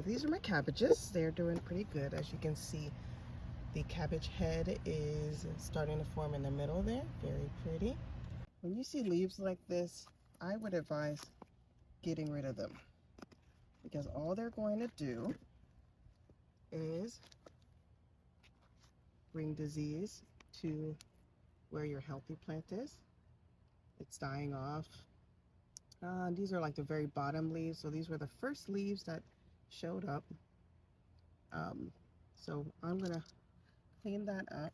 these are my cabbages. They're doing pretty good. As you can see, the cabbage head is starting to form in the middle there. Very pretty. When you see leaves like this, I would advise getting rid of them, because all they're going to do is bring disease to where your healthy plant is. It's dying off. These are like the very bottom leaves, so these were the first leaves that showed up. So I'm gonna clean that up,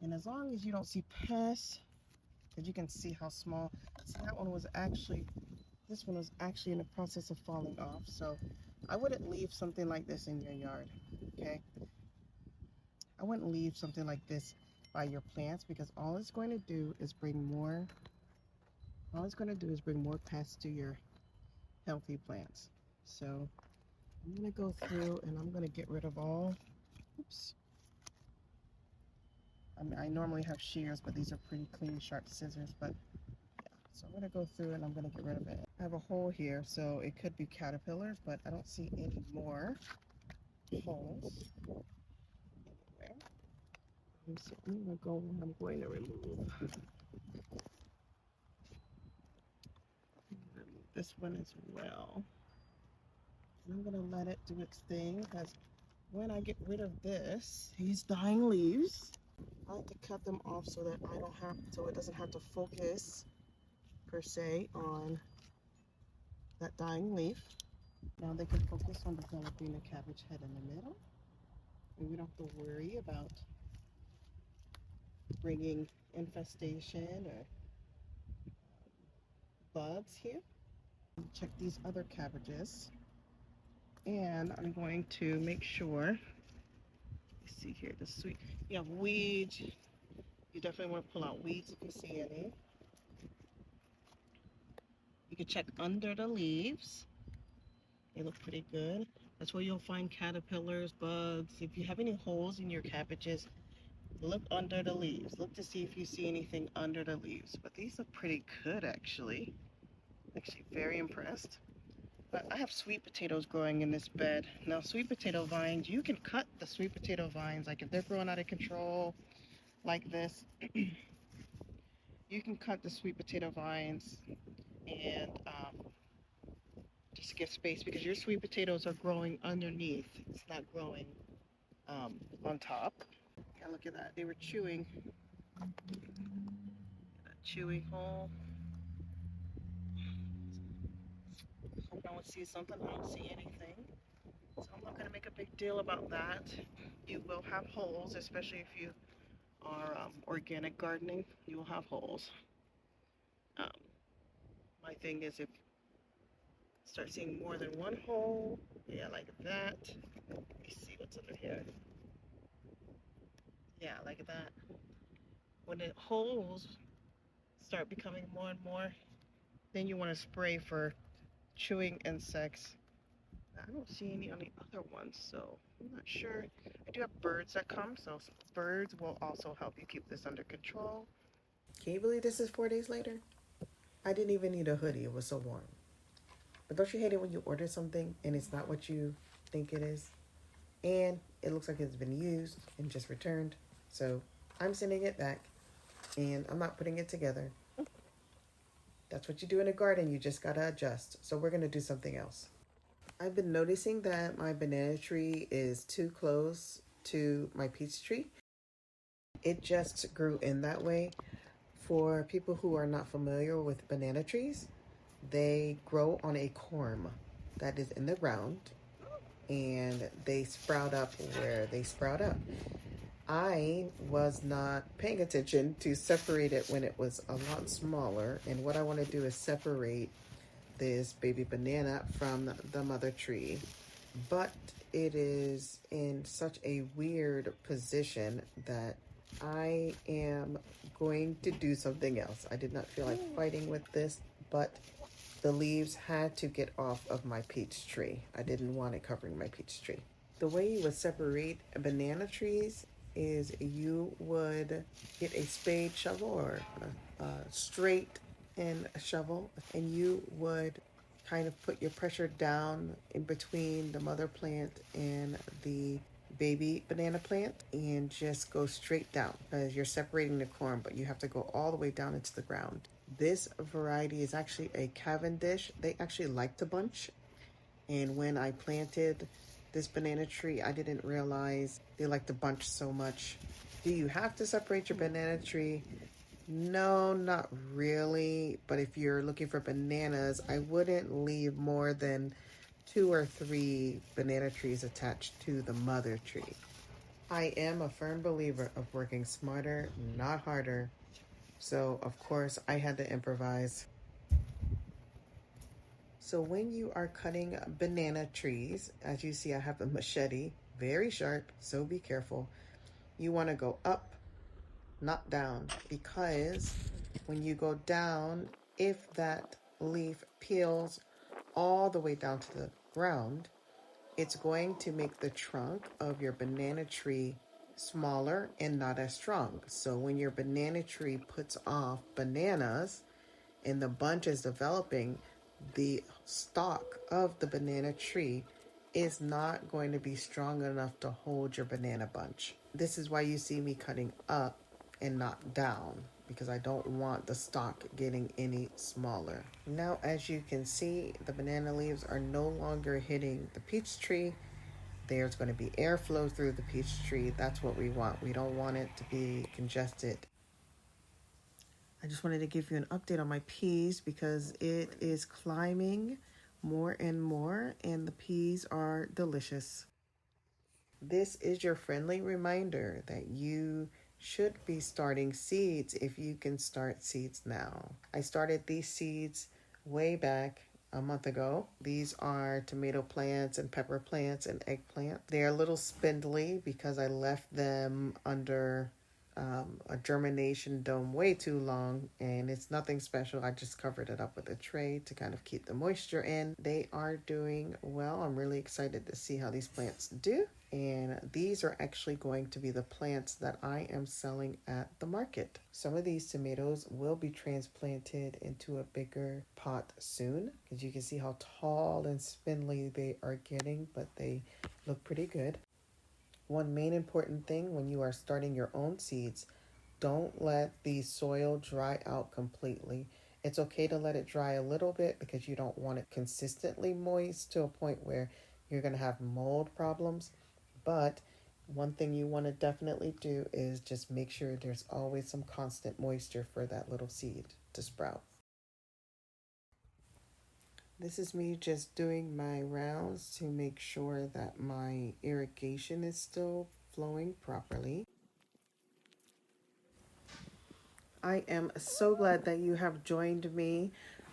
and as long as you don't see pests, because you can see how small. See, that one was actually, this one was actually in the process of falling off. So I wouldn't leave something like this in your yard, okay? I wouldn't leave something like this by your plants, because all it's going to do is bring more pests to your healthy plants. So I'm gonna go through and I'm gonna get rid of all, oops. I mean, I normally have shears, but these are pretty clean, sharp scissors, but yeah. So I'm gonna go through and I'm gonna get rid of it. I have a hole here, so it could be caterpillars, but I don't see any more holes anywhere. I'm gonna go, I'm going to remove this one as well. And I'm gonna let it do its thing, because when I get rid of these dying leaves, I like to cut them off so that so it doesn't have to focus per se on that dying leaf. Now they can focus on developing the cabbage head in the middle, and we don't have to worry about bringing infestation or bugs here. Check these other cabbages, and I'm going to make sure. You see here the sweet. You have weeds. You definitely want to pull out weeds if you see any. You can check under the leaves. They look pretty good. That's where you'll find caterpillars, bugs. If you have any holes in your cabbages, look under the leaves. Look to see if you see anything under the leaves. But these are pretty good, actually. Actually, very impressed. But I have sweet potatoes growing in this bed. Now, sweet potato vines, you can cut the sweet potato vines. Like if they're growing out of control like this, you can cut the sweet potato vines and just give space, because your sweet potatoes are growing underneath. It's not growing on top. Yeah, look at that. They were chewing. That chewing hole. Hope no one sees something. I don't see anything. So I'm not going to make a big deal about that. You will have holes, especially if you are organic gardening. You will have holes. Um, my thing is, if you start seeing more than one hole, yeah, like that. Let me see what's under here. Yeah, like that. When the holes start becoming more and more, then you want to spray for chewing insects. I don't see any on the other ones, so I'm not sure. I do have birds that come, so birds will also help you keep this under control. Can you believe this is 4 days later? I didn't even need a hoodie. It was so warm. But don't you hate it when you order something and it's not what you think it is? And it looks like it's been used and just returned. So I'm sending it back, and I'm not putting it together. That's what you do in a garden. You just gotta adjust. So we're gonna do something else. I've been noticing that my banana tree is too close to my peach tree. It just grew in that way. For people who are not familiar with banana trees, they grow on a corm that is in the ground, and they sprout up where they sprout up. I was not paying attention to separate it when it was a lot smaller, and what I want to do is separate this baby banana from the mother tree, but it is in such a weird position that I am going to do something else. I did not feel like fighting with this, but the leaves had to get off of my peach tree. I didn't want it covering my peach tree. The way you would separate banana trees is you would get a spade shovel or a straight and a shovel, and you would kind of put your pressure down in between the mother plant and the baby banana plant and just go straight down because you're separating the corm, but you have to go all the way down into the ground. This variety is actually a Cavendish. They actually like to bunch, and when I planted this banana tree, I didn't realize they like to bunch so much. Do you have to separate your banana tree? No, not really. But if you're looking for bananas, I wouldn't leave more than 2 or 3 banana trees attached to the mother tree. I am a firm believer of working smarter, not harder. So, of course, I had to improvise. So when you are cutting banana trees, as you see, I have a machete, very sharp, so be careful. You want to go up, not down, because when you go down, if that leaf peels all the way down to the ground, it's going to make the trunk of your banana tree smaller and not as strong. So when your banana tree puts off bananas and the bunch is developing, the stalk of the banana tree is not going to be strong enough to hold your banana bunch. This is why you see me cutting up and not down, because I don't want the stalk getting any smaller. Now, as you can see, the banana leaves are no longer hitting the peach tree. There's going to be airflow through the peach tree. That's what we want. We don't want it to be congested. I just wanted to give you an update on my peas because it is climbing more and more, and the peas are delicious. This is your friendly reminder that you should be starting seeds if you can start seeds now. I started these seeds way back a month ago. These are tomato plants and pepper plants and eggplant. They're a little spindly because I left them under a germination dome way too long, and it's nothing special. I just covered it up with a tray to kind of keep the moisture in. They are doing well. I'm really excited to see how these plants do, and these are actually going to be the plants that I am selling at the market. Some of these tomatoes will be transplanted into a bigger pot soon, because you can see how tall and spindly they are getting, but they look pretty good. One main important thing when you are starting your own seeds, don't let the soil dry out completely. It's okay to let it dry a little bit because you don't want it consistently moist to a point where you're going to have mold problems. But one thing you want to definitely do is just make sure there's always some constant moisture for that little seed to sprout. This is me just doing my rounds to make sure that my irrigation is still flowing properly. I am so glad that you have joined me.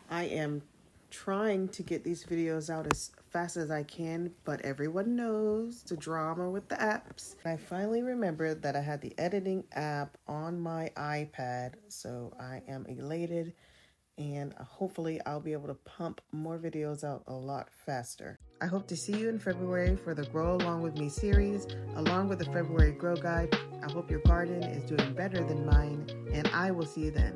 I am trying to get these videos out as fast as I can, but everyone knows the drama with the apps. I finally remembered that I had the editing app on my iPad, so I am elated. And hopefully I'll be able to pump more videos out a lot faster. I hope to see you in February for the Grow Along With Me series, along with the February Grow Guide. I hope your garden is doing better than mine, and I will see you then.